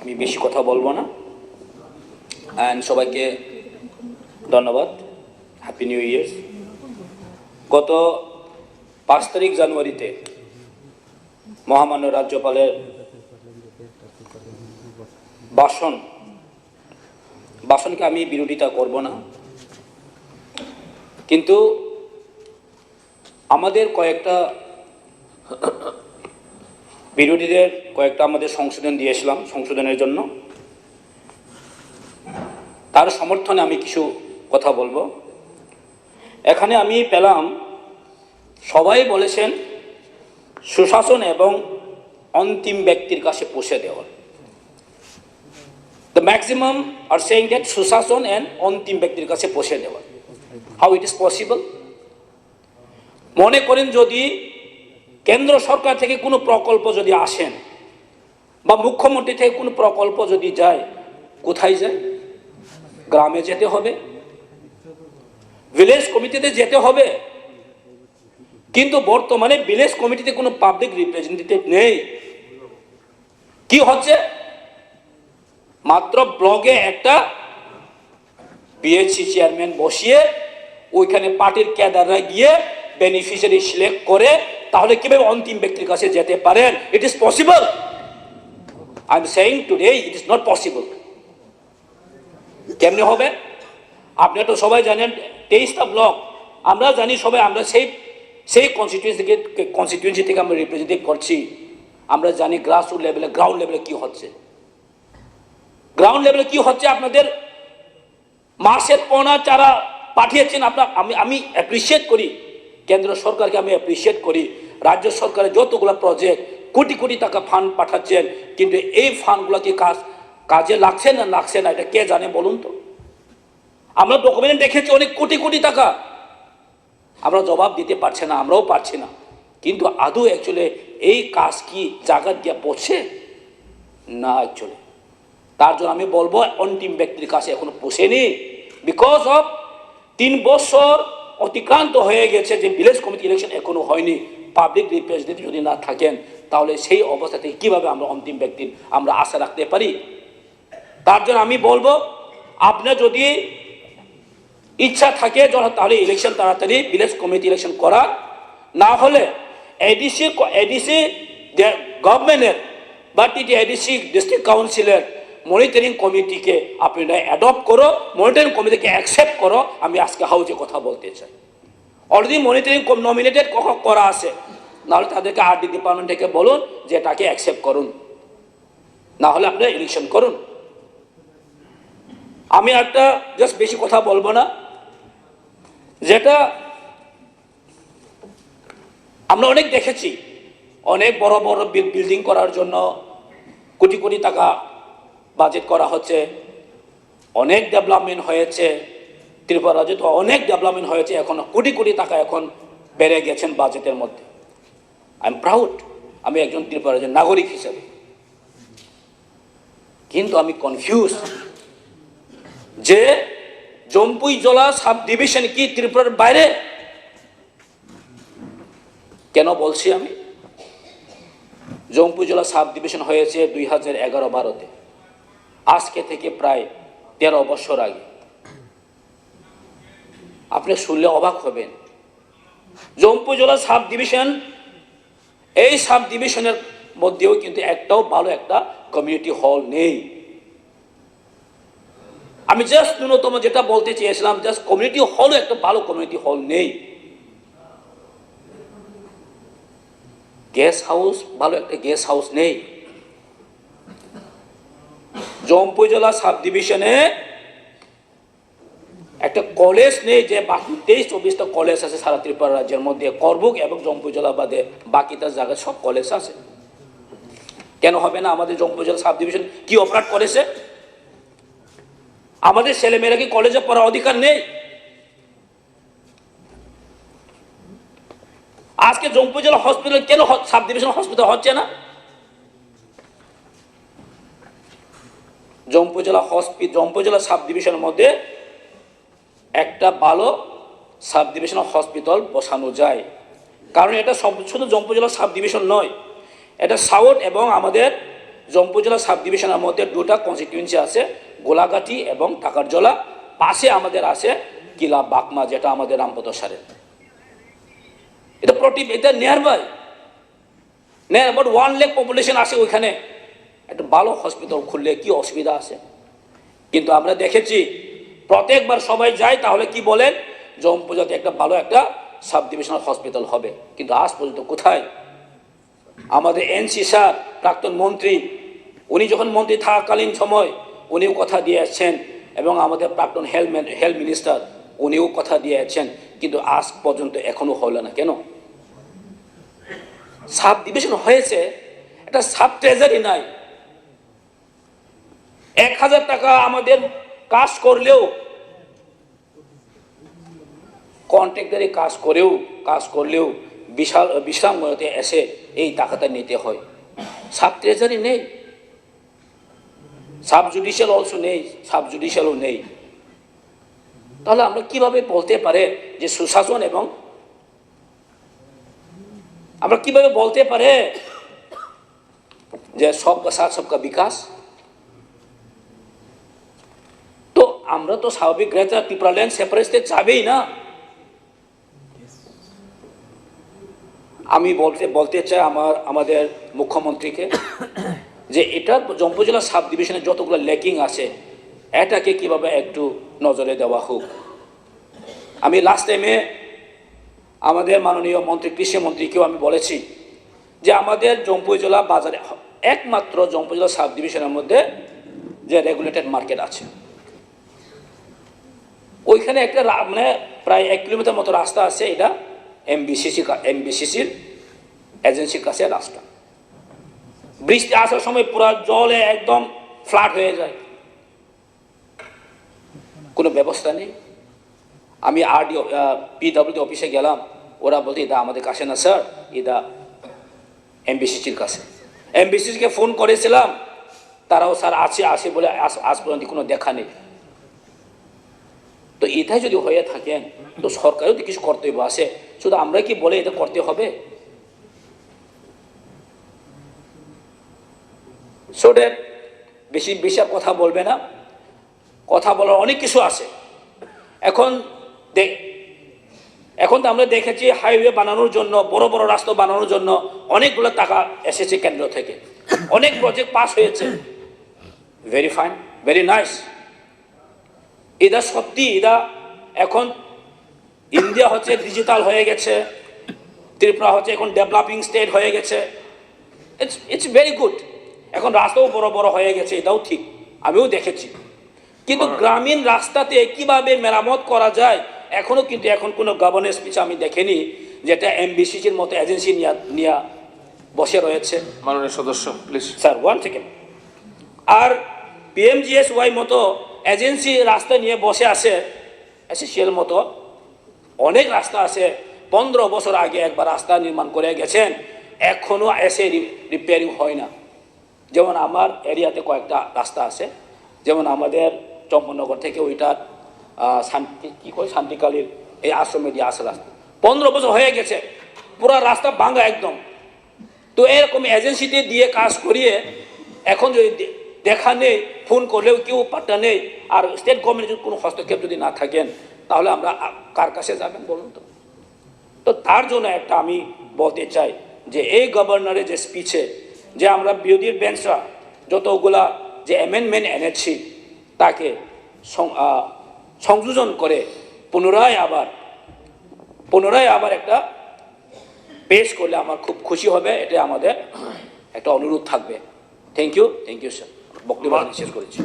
আমি বেশি কথা বলবো না। অ্যান্ড সবাইকে ধন্যবাদ, হ্যাপি নিউ ইয়ার্স। গত 5 তারিখ জানুয়ারিতে মহামান্য রাজ্যপালের ভাষণকে আমি বিরোধিতা করব না, কিন্তু আমাদের কয়েকটা বিরোধীদের আমাদের সংশোধনের জন্য তার সমর্থনে আমি কিছু কথা বলবো। এখানে আমি পেলাম সবাই বলেছেন সুশাসন এবং অন্তিম ব্যক্তির কাছে পৌঁছে দেওয়া। The maximum are saying that সুশাসন and অন্তিম ব্যক্তির কাছে পৌঁছে দেওয়া। How it is possible? মনে করেন যদি কেন্দ্র সরকার থেকে কোনো প্রকল্প যদি আসেন বা মুখ্যমন্ত্রী থেকে কোনো প্রকল্প যদি যায়, কোথায় যায়? গ্রামে যেতে হবে, ভিলেজ কমিটিতে যেতে হবে। কিন্তু বর্তমানে ভিলেজ কমিটিতে কোনো পাবলিক রিপ্রেজেন্টেটিভ নেই। কি হচ্ছে? মাত্র ব্লকে একটা পিএইচসি চেয়ারম্যান বসিয়ে ওইখানে পার্টির ক্যাডাররা গিয়ে বেনিফিশিয়ারি সিলেক্ট করে, তাহলে কিভাবে অন্তিম ব্যক্তির কাছে যেতে পারেন? It is possible. I am saying today it is not possible. কেমনে হবে? আপনারা তো সবাই জানেন 23টা ব্লক আমরা জানি সবাই, আমরা সেই কনস্টিটিউয়েন্সি থেকে আমরা রিপ্রেজেন্টেটিভ করছি। আমরা জানি গ্রাসরুট লেভেলে, গ্রাউন্ড লেভেলে কি হচ্ছে। গ্রাউন্ড লেভেলে কি হচ্ছে? আপনাদের মাসের পোনা চারা পাঠিয়েছেন। আমি অ্যাপ্রিসিয়েট করি কেন্দ্র সরকারকে, আমি অ্যাপ্রিসিয়েট করি রাজ্য সরকারের যতগুলো প্রজেক্ট কোটি কোটি টাকা ফান্ড পাঠাচ্ছেন, কিন্তু এই ফান্ডগুলো কি কাজে লাগছে না এটা কে জানে বলুন তো? আমরা ডকুমেন্ট দেখেছি অনেক কোটি কোটি টাকা, আমরা জবাব দিতে পারছি না, আমরাও পারছি না। কিন্তু আদৌ অ্যাকচুয়ালি এই কাজ কি জায়গা দিয়ে পড়ছে না? অ্যাকচুয়ালি তার জন্য আমি বলবো অন্তিম ব্যক্তির কাছে এখনো পৌঁছেনি। বিকজ অফ 3 বছর অতিক্রান্ত হয়ে গেছে যে ভিলেজ কমিটি ইলেকশন এখনো হয়নি। পাবলিক রিপ্রেজেন্টেটিভ যদি না থাকেন, তাহলে সেই অবস্থা থেকে কীভাবে আমরা অন্তিম ব্যক্তির আমরা আশা রাখতে পারি? তার জন্য আমি বলবো, আপনার যদি ইচ্ছা থাকে তাহলে ইলেকশন তাড়াতাড়ি ভিলেজ কমিটি ইলেকশন করা, না হলে এডিসি গভর্নমেন্টের বা এডিসি ডিস্ট্রিক্ট কাউন্সিলের মনিটরিং কমিটিকে আপনারা অ্যাডপ্ট করো, মনিটরিং কমিটিকে অ্যাকসেপ্ট করো। আমি আজকে হাউজে কথা বলতে চাই। অলরেডি মনিটরিং নমিনেটেড করা আছে, নাহলে তাদেরকে আরডি ডিপার্টমেন্ট থেকে বলুন যে এটাকে অ্যাকসেপ্ট করুন, না হলে আপনারা ইলেকশন করুন। আমি একটা জাস্ট বেশি কথা বলবো না, যেটা আমরা অনেক দেখেছি, অনেক বড় বড় বিল্ডিং করার জন্য কোটি কোটি টাকা বাজেট করা হচ্ছে, অনেক ডেভেলপমেন্ট হয়েছে ত্রিপুরা রাজ্যে, তো অনেক ডেভেলপমেন্ট হয়েছে, এখন কোটি কোটি টাকা এখন বেড়ে গেছেন বাজেটের মধ্যে। আই এম প্রাউড, আমি একজন ত্রিপুরা রাজ্যের নাগরিক হিসেবে। কিন্তু আমি কনফিউজ যে জম্পুইজলা সাব ডিভিশন কি ত্রিপুরার বাইরে? কেন বলছি আমি? জম্পুইজলা সাব ডিভিশন হয়েছে 2011-12-তে, আজকে থেকে প্রায় 13 বছর আগে। আপনি শুনলে অবাক হবেন, জম্পুইজলা সাব ডিভিশন, এই সাব ডিভিশনের মধ্যেও কিন্তু একটাও ভালো একটা কমিউনিটি হল নেই। আমি জাস্ট ন্যূনতম যেটা বলতে চেয়েছিলাম, জাস্ট কমিউনিটি হলও একটা ভালো কমিউনিটি হল নেই। গেস্ট হাউস, ভালো একটা গেস্ট হাউস নেই। জম্পুইজলা সাব ডিভিশনে একটা কলেজ নেই, যে বাকি 23-24টা কলেজ আছে সারা ত্রিপুরা রাজ্যের মধ্যে, করবুক এবং জম্পুইজলা বাদে বাকিটা জায়গায় সব কলেজ আছে। কেন হবে না? আমাদের জম্পুইজলা সাব ডিভিশন কি অপরাধ করেছে? আমাদের ছেলেমেয়েরা কি কলেজে পড়ার অধিকার নেই? আজকে জম্পুইজলা হসপিটাল কেন সাব ডিভিশন হসপিটাল হচ্ছে না? জম্পুইজলা সাব ডিভিশনের মধ্যে একটা ভালো সাব ডিভিশনাল হসপিটাল বসানো যায়, কারণ এটা শুধু জম্পুইজলা সাব ডিভিশন নয়, এটা সাউথ এবং আমাদের জম্পুজলা সাব ডিভিশনের মধ্যে দুটা কনস্টিটিউয়েন্সি আছে, গোলাঘাটি এবং টাকারজলা। পাশে আমাদের আছে কিলা বাকমা, যেটা আমাদের রামপদ সারের। এটা nearby, about 1 lakh population আছে ওইখানে। একটা ভালো হসপিটাল খুললে কি অসুবিধা আছে? কিন্তু আমরা দেখেছি প্রত্যেকবার সবাই যায়, তাহলে কি বলেন, জম্পুজাতে একটা ভালো একটা সাব ডিভিশনাল হসপিটাল হবে। কিন্তু আজ পর্যন্ত কোথায়? আমাদের এনসি স্যার, প্রাক্তন মন্ত্রী, উনি যখন মন্ত্রী থাকাকালীন সময় উনিও কথা দিয়ে আসছেন, এবং আমাদের প্রাক্তন হেলথ মিনিস্টার উনিও কথা দিয়ে আসছেন, কিন্তু আজ পর্যন্ত এখনো হলো না। কেন? সাব ডিভিশন হয়েছে, একটা সাব ট্রেজারি নাই। 1000 টাকা আমাদের কাজ করলেও, কন্ট্রাক্টারি কাজ করলেও বিশ্রামতে এসে এই টাকাটা নিতে হয়। সাব ট্রেজারি নেই, সাব জুডিশিয়াল অলসো নেই, সাব জুডিশিয়ালও নেই। তাহলে আমরা কিভাবে বলতে পারে যে সুশাসন, এবং আমরা কিভাবে বলতে পারে যে সবকা সাথ সবকা বিকাশ? তো আমরা তো স্বাভাবিক গ্রেটার ত্রিপুরাল্যান্ড সেপারেশনে যাবেই না। আমি বলতে চাই আমাদের মুখ্যমন্ত্রীকে যে এটা জম্পুজলা সাব ডিভিশনে যতগুলো ল্যাকিং আছে, এটাকে কিভাবে একটু নজরে দেওয়া হোক। আমি লাস্ট টাইমে আমাদের মাননীয় মন্ত্রী, কৃষিমন্ত্রীকেও আমি বলেছি যে আমাদের জম্পুজলা বাজারে, একমাত্র জম্পুজলা সাব ডিভিশনের মধ্যে যে রেগুলেটেড মার্কেট আছে, ওইখানে একটা মানে প্রায় 1 কিলোমিটার মতো রাস্তা আছে। এটা এমবিসিসির এজেন্সির কাছে রাস্তা। বৃষ্টি আসার সময় পুরো জলে একদম ফ্লাড হয়ে যায়, কোনো ব্যবস্থা নেই। আমি পিডব্লিউডি অফিসে গেলাম, ওরা বলতে এটা আমাদের কাছে না স্যার, এটা এমবিসিসির কাছে। এমবিসিসিকে ফোন করেছিলাম, তারাও স্যার আছে বলে আজ পর্যন্ত কোনো দেখা নেই। তো এটাই যদি হয়ে থাকেন, তো সরকারও তো কিছু কর্তব্য আছে, শুধু আমরা কি বলে এটা করতে হবে? সো দ্যাট বেশি আর কথা বলবে না, কথা বলার অনেক কিছু আছে। এখন তো আমরা দেখেছি হাইওয়ে বানানোর জন্য, বড় বড় রাস্তা বানানোর জন্য অনেকগুলো টাকা এসেছে কেন্দ্র থেকে, অনেক প্রজেক্ট পাস হয়েছে। Very fine, very nice. এটা সত্যি, এটা এখন ইন্ডিয়া হচ্ছে ডিজিটাল হয়ে গেছে, ত্রিপুরা হচ্ছে এখন ডেভেলপিং স্টেট হয়ে গেছে। It's very good. এখন রাস্তাও বড় বড় হয়ে গেছে, এটাও ঠিক, আমিও দেখেছি। কিন্তু গ্রামীণ রাস্তাতে কিভাবে মেরামত করা যায়, এখনো কিন্তু এখন কোনো গভর্নেন্স পিছে আমি দেখিনি, যেটা এমবিসিসির মতো এজেন্সি নিয়ে বসে রয়েছে। মাননীয় সদস্য প্লিজ। Sir 1 second. আর পিএমজিএসওয়াই মতো এজেন্সি রাস্তা নিয়ে বসে আছে, এসএসিএল মতো অনেক রাস্তা আছে। 15 বছর আগে একবার রাস্তা নির্মাণ করে গেছেন, এখনো এসে রিপেয়ারিং হয় না। যেমন আমার এরিয়াতে কয়েকটা রাস্তা আছে, যেমন আমাদের চম্পনগর থেকে ওইটা শান্তিকালীর এই আশ্রমে দিয়ে আসে রাস্তা 15 বছর হয়ে গেছে, পুরো রাস্তা ভাঙা একদম। তো এরকম এজেন্সিতে দিয়ে কাজ করিয়ে এখন যদি দেখা নেই, ফোন করলেও কেউ পাত্তা নেই, আর স্টেট গভর্নমেন্টের কোনো হস্তক্ষেপ যদি না থাকেন, তাহলে আমরা কার কাছে যাবেন বলুন তো? তো তার জন্য একটা আমি বলতে চাই যে এই গভর্নরের যে স্পিচে যে আমরা বিরোধীর বেঞ্চরা যতগুলা যে অ্যামেন্ডমেন্ট এনেছি, তাকে সংযোজন করে পুনরায় আবার একটা পেশ করলে আমার খুব খুশি হবে। এটা আমাদের একটা অনুরোধ থাকবে। থ্যাংক ইউ স্যার, বক্তব্য শেষ করেছি।